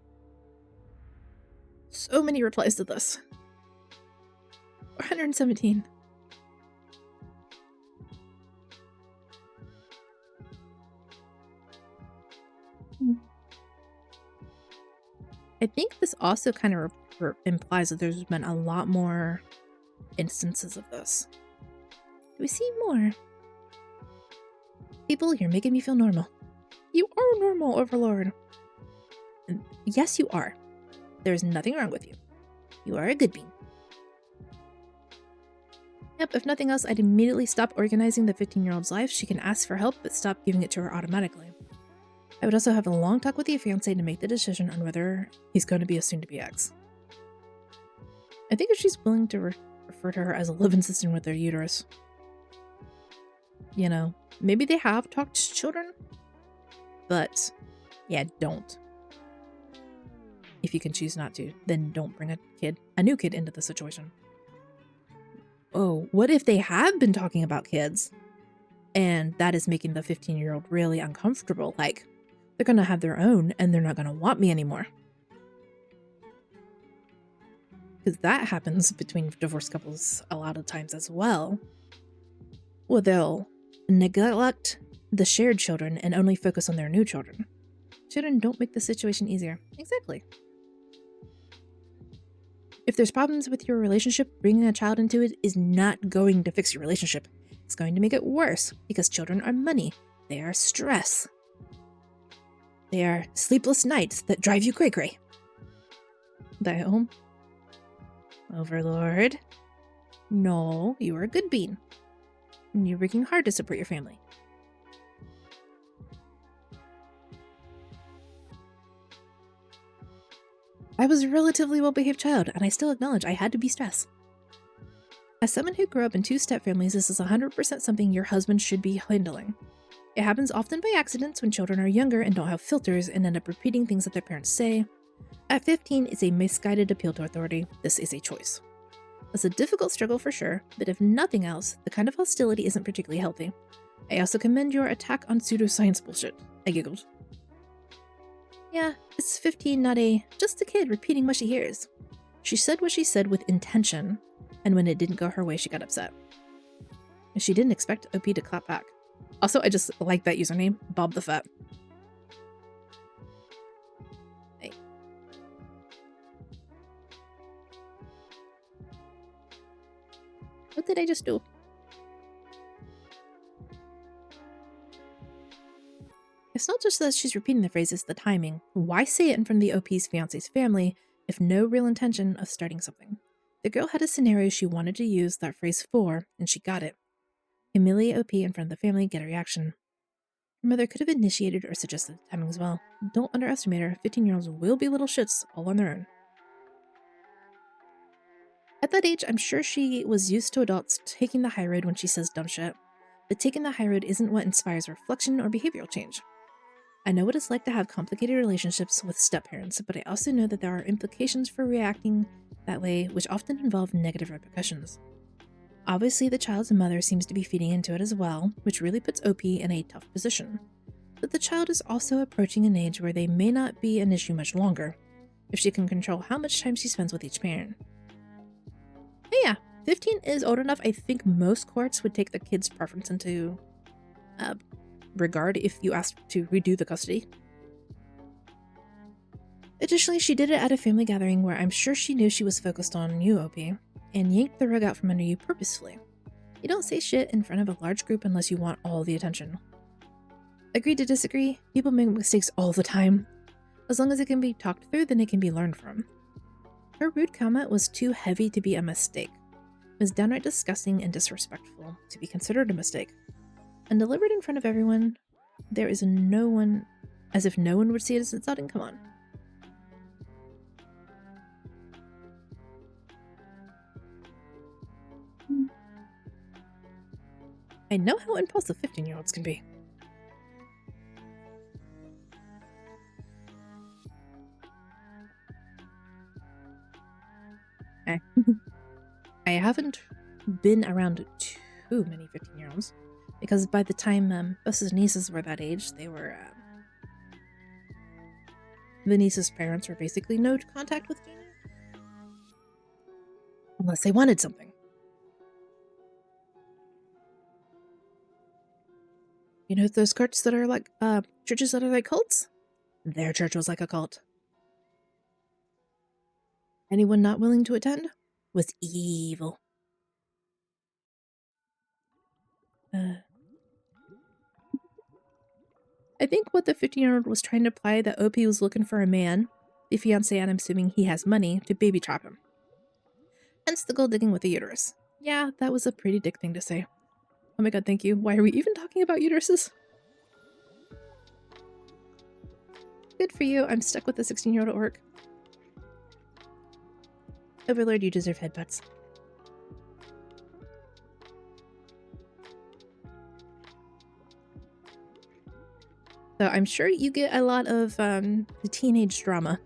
So many replies to this. 417. I think this also kind of implies that there's been a lot more instances of this. Do we see more? People, you're making me feel normal. You are normal, Overlord. And yes, you are. There's nothing wrong with you. You are a good being. Yep, if nothing else, I'd immediately stop organizing the 15-year-old's life. She can ask for help, but stop giving it to her automatically. I would also have a long talk with your fiancé to make the decision on whether he's going to be a soon-to-be ex. I think if she's willing to refer to her as a live-in assistant with their uterus, you know, maybe they have talked to children, but yeah, don't. If you can choose not to, then don't bring a new kid into the situation. Oh, what if they have been talking about kids and that is making the 15-year-old really uncomfortable? Like, they're going to have their own and they're not going to want me anymore. Because that happens between divorced couples a lot of times as well. Well, they'll neglect the shared children and only focus on their new children. Children don't make the situation easier. Exactly. If there's problems with your relationship, bringing a child into it is not going to fix your relationship. It's going to make it worse because children are money. They are stress. They are sleepless nights that drive you cray-cray. Dial. Overlord. No, you are a good bean. And you're working hard to support your family. I was a relatively well-behaved child, and I still acknowledge I had to be stressed. As someone who grew up in 2 step-families, this is 100% something your husband should be handling. It happens often by accidents when children are younger and don't have filters and end up repeating things that their parents say. At 15, it's a misguided appeal to authority. This is a choice. It's a difficult struggle for sure, but if nothing else, the kind of hostility isn't particularly healthy. I also commend your attack on pseudoscience bullshit. I giggled. Yeah, it's 15, not just a kid repeating what she hears. She said what she said with intention, and when it didn't go her way, she got upset. And she didn't expect OP to clap back. Also, I just like that username, Bob the Fat. Hey. What did I just do? It's not just that she's repeating the phrase, it's the timing. Why say it in front of the OP's fiance's family if no real intention of starting something? The girl had a scenario she wanted to use that phrase for, and she got it. Humiliate OP in front of the family, get a reaction. Her mother could have initiated or suggested the timing as well. Don't underestimate her. 15-year-olds will be little shits all on their own. At that age, I'm sure she was used to adults taking the high road when she says dumb shit. But taking the high road isn't what inspires reflection or behavioral change. I know what it's like to have complicated relationships with step-parents, but I also know that there are implications for reacting that way, which often involve negative repercussions. Obviously, the child's mother seems to be feeding into it as well, which really puts OP in a tough position. But the child is also approaching an age where they may not be an issue much longer, if she can control how much time she spends with each parent. Hey, yeah, 15 is old enough. I think most courts would take the kid's preference into regard if you asked to redo the custody. Additionally, she did it at a family gathering where I'm sure she knew she was focused on you, OP, and yanked the rug out from under you purposefully. You don't say shit in front of a large group unless you want all the attention. Agree to disagree? People make mistakes all the time. As long as it can be talked through, then it can be learned from. Her rude comment was too heavy to be a mistake. It was downright disgusting and disrespectful to be considered a mistake. And delivered in front of everyone, there is no one, as if no one would see it as insulting. Come on. I know how impulsive 15-year-olds can be. I haven't been around too many 15-year-olds. Because by the time Bus's nieces were that age, they were, the nieces' parents were basically no contact with Gina. Unless they wanted something. You know those cults that are like, churches that are like cults? Their church was like a cult. Anyone not willing to attend was evil. I think what the 15-year-old was trying to imply that OP was looking for a man, the fiancé, and I'm assuming he has money, to baby trap him. Hence the gold digging with the uterus. Yeah, that was a pretty dick thing to say. Oh my god, thank you. Why are we even talking about uteruses? Good for you. I'm stuck with the 16-year-old at work. Overlord, you deserve headbutts. So I'm sure you get a lot of the teenage drama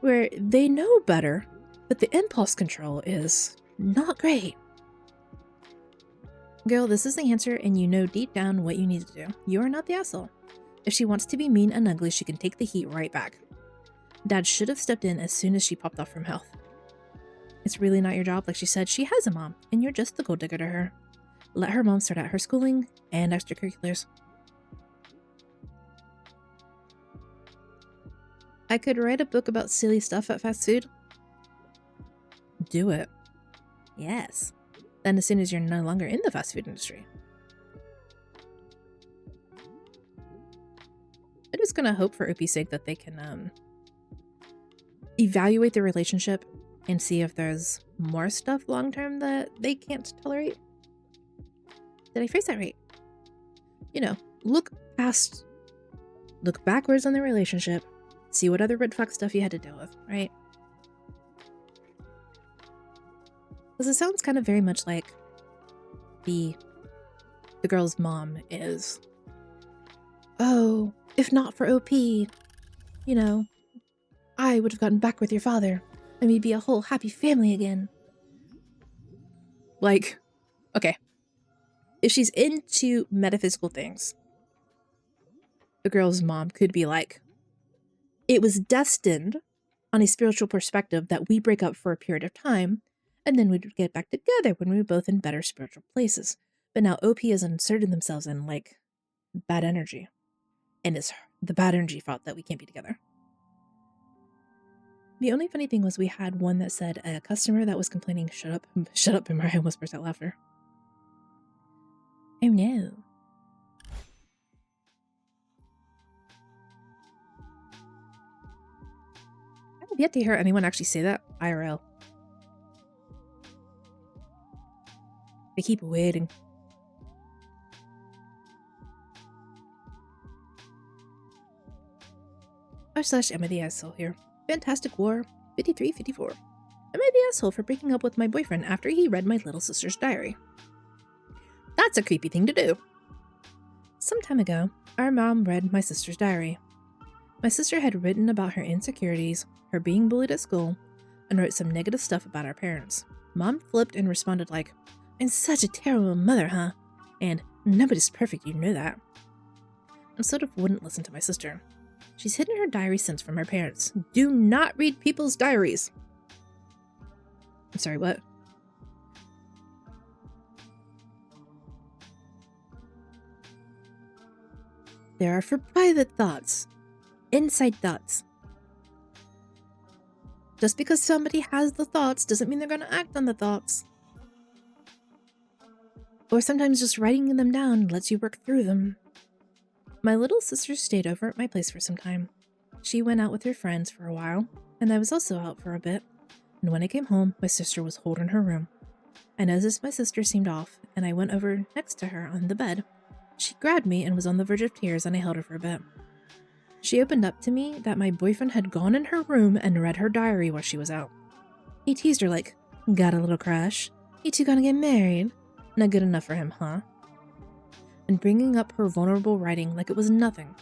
where they know better, but the impulse control is not great. Girl, this is the answer, and you know deep down what you need to do. You are not the asshole. If she wants to be mean and ugly, she can take the heat right back. Dad should have stepped in as soon as she popped off from health. It's really not your job. Like she said, she has a mom, and you're just the gold digger to her. Let her mom start out her schooling and extracurriculars. I could write a book about silly stuff at fast food. Do it. Yes. Then as soon as you're no longer in the fast food industry. I'm just gonna hope for OP's sake that they can evaluate the relationship and see if there's more stuff long term that they can't tolerate. Did I phrase that right? You know, look backwards on the relationship, see what other red flag stuff you had to deal with, right? Because it sounds kind of very much like the girl's mom is. Oh, if not for OP, you know, I would have gotten back with your father, and we'd be a whole happy family again. Like, okay. If she's into metaphysical things, the girl's mom could be like, it was destined on a spiritual perspective that we break up for a period of time, and then we'd get back together when we were both in better spiritual places. But now OP has inserted themselves in, like, bad energy. And it's the bad energy fault that we can't be together. The only funny thing was we had one that said a customer that was complaining, shut up, and Mariah almost burst out laughter. Oh no. I've yet to hear anyone actually say that IRL. I keep waiting. /am I the asshole here? Fantastic War 5354. Am I the asshole for breaking up with my boyfriend after he read my little sister's diary? That's a creepy thing to do. Some time ago, our mom read my sister's diary. My sister had written about her insecurities, her being bullied at school, and wrote some negative stuff about our parents. Mom flipped and responded like, "I'm such a terrible mother, huh? And nobody's perfect, you know that." And sort of wouldn't listen to my sister. She's hidden her diary since from her parents. Do not read people's diaries. I'm sorry, what? They are for private thoughts. Inside thoughts. Just because somebody has the thoughts doesn't mean they're going to act on the thoughts. Or sometimes just writing them down lets you work through them. My little sister stayed over at my place for some time. She went out with her friends for a while, and I was also out for a bit. And when I came home, my sister was holed in her room. I noticed my sister seemed off, and I went over next to her on the bed. She grabbed me and was on the verge of tears, and I held her for a bit. She opened up to me that my boyfriend had gone in her room and read her diary while she was out. He teased her like, "Got a little crush? You two gonna get married? Not good enough for him, huh?" And bringing up her vulnerable writing like it was nothing.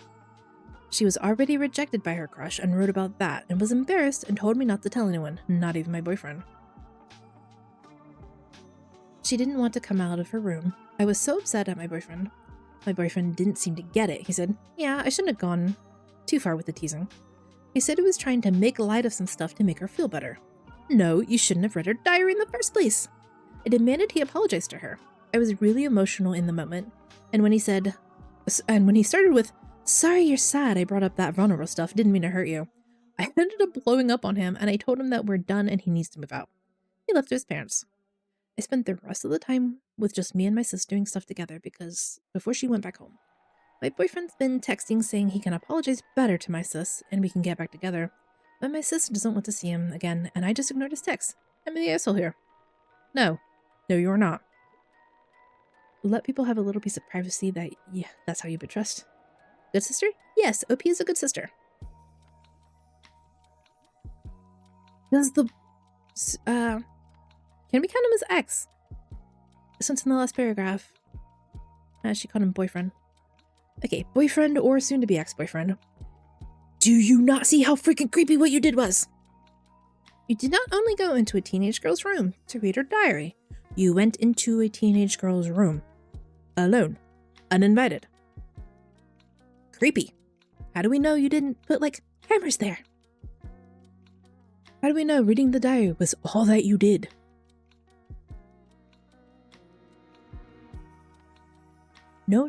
She was already rejected by her crush and wrote about that and was embarrassed and told me not to tell anyone, not even my boyfriend. She didn't want to come out of her room. I was so upset at my boyfriend. My boyfriend didn't seem to get it. He said, "Yeah, I shouldn't have gone too far with the teasing." He said he was trying to make light of some stuff to make her feel better. No, you shouldn't have read her diary in the first place. I demanded he apologize to her. I was really emotional in the moment. And when he started with, "Sorry you're sad, I brought up that vulnerable stuff, didn't mean to hurt you," I ended up blowing up on him and I told him that we're done and he needs to move out. He left to his parents. I spent the rest of the time with just me and my sis doing stuff together because before she went back home. My boyfriend's been texting saying he can apologize better to my sis and we can get back together, but my sis doesn't want to see him again and I just ignored his text. I'm the asshole here. No, you are not. Let people have a little piece of privacy that's how you build trust. Good sister? Yes, OP is a good sister. Does the... can we count him as ex? Since in the last paragraph, she called him boyfriend. Okay, boyfriend or soon-to-be ex-boyfriend. Do you not see how freaking creepy what you did was? You did not only go into a teenage girl's room to read her diary, you went into a teenage girl's room. Alone. Uninvited. Creepy. How do we know you didn't put, cameras there? How do we know reading the diary was all that you did? No.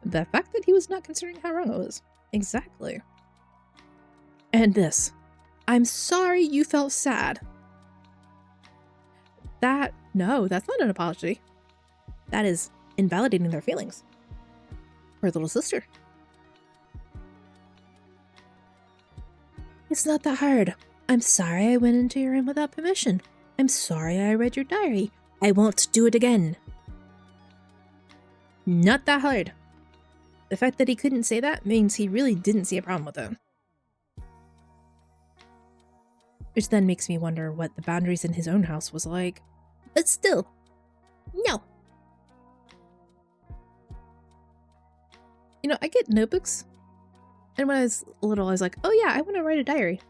The fact that he was not considering how wrong it was. Exactly. And this. I'm sorry you felt sad. No, that's not an apology. That is invalidating their feelings. Her little sister. It's not that hard. I'm sorry I went into your room without permission. I'm sorry I read your diary. I won't do it again. Not that hard. The fact that he couldn't say that means he really didn't see a problem with it. Which then makes me wonder what the boundaries in his own house was like. But still, no. You know, I get notebooks. And when I was little, I was like, oh yeah, I want to write a diary.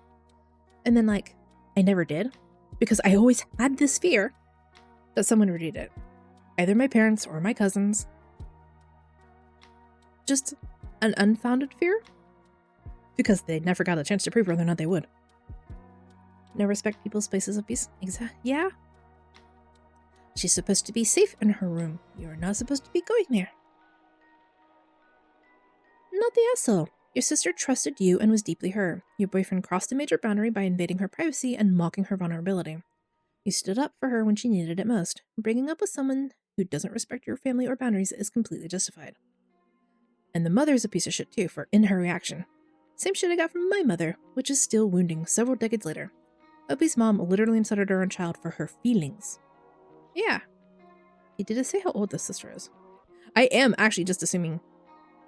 And then I never did. Because I always had this fear that someone would read it. Either my parents or my cousins. Just an unfounded fear. Because they never got a chance to prove whether or not they would. No respect people's places of peace. Yeah. She's supposed to be safe in her room. You are not supposed to be going there. Not the asshole. Your sister trusted you and was deeply hurt. Your boyfriend crossed a major boundary by invading her privacy and mocking her vulnerability. You stood up for her when she needed it most. Breaking up with someone who doesn't respect your family or boundaries is completely justified. And the mother's a piece of shit too, in her reaction. Same shit I got from my mother, which is still wounding several decades later. Opie's mom literally insulted her own child for her feelings. Yeah. Did it say how old this sister is? I am actually just assuming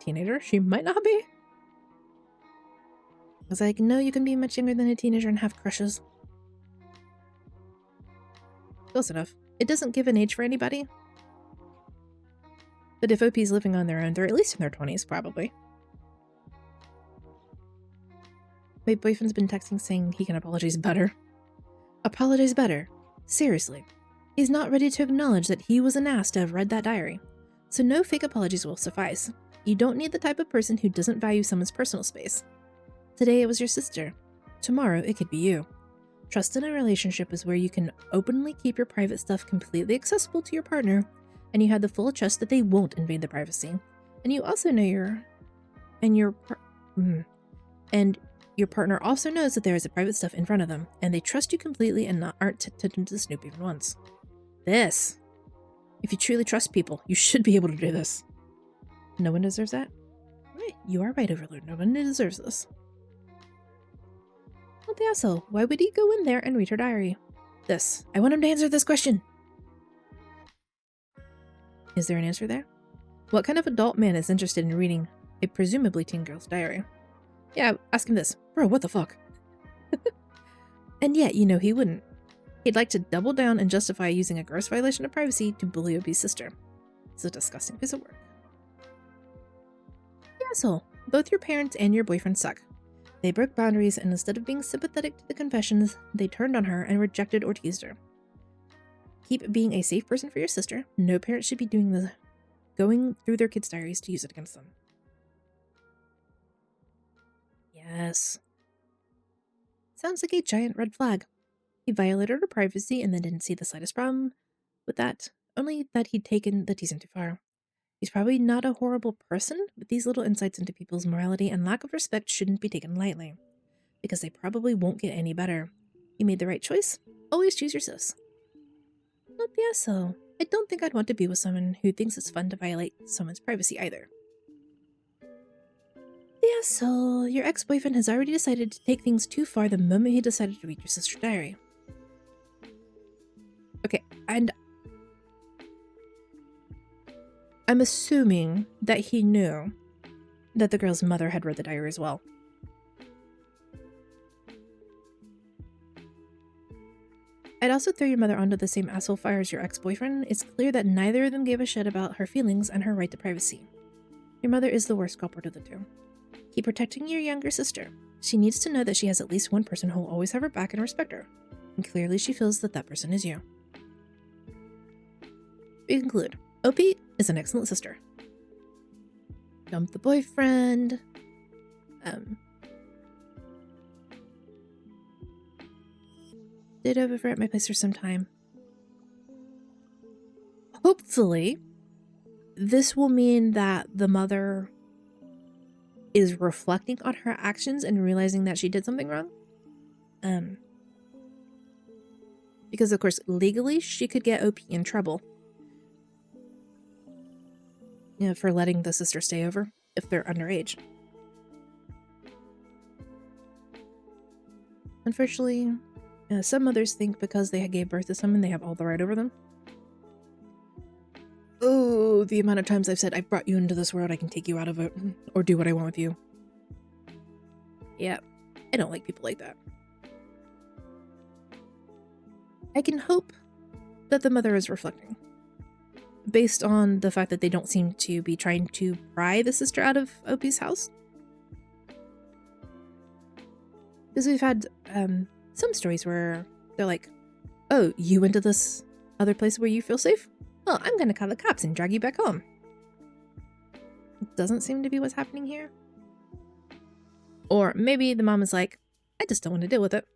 teenager. She might not be. I was like, no, you can be much younger than a teenager and have crushes. Close enough. It doesn't give an age for anybody. But if OP's living on their own, they're at least in their 20s, probably. My boyfriend's been texting saying he can apologize better. Apologize better? Seriously. He's not ready to acknowledge that he was an ass to have read that diary. So no fake apologies will suffice. You don't need the type of person who doesn't value someone's personal space. Today it was your sister. Tomorrow it could be you. Trust in a relationship is where you can openly keep your private stuff completely accessible to your partner, and you have the full trust that they won't invade the privacy. And you also know your partner also knows that there is a private stuff in front of them, and they trust you completely and aren't tempted to snoop even once. This. If you truly trust people, you should be able to do this. No one deserves that? Right, you are right, Overlord. No one deserves this. What the asshole? Why would he go in there and read her diary? This. I want him to answer this question. Is there an answer there? What kind of adult man is interested in reading a presumably teen girl's diary? Yeah, ask him this. Bro, what the fuck? And yet, you know he wouldn't. He'd like to double down and justify using a gross violation of privacy to bully Opie's sister. It's a disgusting piece of work. The asshole. Both your parents and your boyfriend suck. They broke boundaries, and instead of being sympathetic to the confessions, they turned on her and rejected or teased her. Keep being a safe person for your sister. No parent should be going through their kids' diaries to use it against them. Yes. Sounds like a giant red flag. He violated her privacy and then didn't see the slightest problem with that, only that he'd taken the teasing too far. He's probably not a horrible person, but these little insights into people's morality and lack of respect shouldn't be taken lightly, because they probably won't get any better. You made the right choice. Always choose your sis. Not the asshole. I don't think I'd want to be with someone who thinks it's fun to violate someone's privacy either. The asshole. Your ex-boyfriend has already decided to take things too far the moment he decided to read your sister's diary. Okay, and I'm assuming that he knew that the girl's mother had read the diary as well. I'd also throw your mother onto the same asshole fire as your ex-boyfriend. It's clear that neither of them gave a shit about her feelings and her right to privacy. Your mother is the worst culprit of the two. Keep protecting your younger sister. She needs to know that she has at least one person who will always have her back and respect her. And clearly she feels that that person is you. We conclude. Opie is an excellent sister. Dump the boyfriend. Did over at my place for some time. Hopefully, this will mean that the mother is reflecting on her actions and realizing that she did something wrong. Because of course, legally, she could get OP in trouble. You know, for letting the sister stay over if they're underage. Unfortunately, some mothers think because they gave birth to someone, they have all the right over them. Oh, the amount of times I've said, I brought you into this world, I can take you out of it, or do what I want with you. Yeah, I don't like people like that. I can hope that the mother is reflecting, based on the fact that they don't seem to be trying to pry the sister out of Opie's house. Because we've had some stories where they're like, oh, you went to this other place where you feel safe? Well, I'm gonna call the cops and drag you back home. It doesn't seem to be what's happening here. Or maybe the mom is like, I just don't want to deal with it.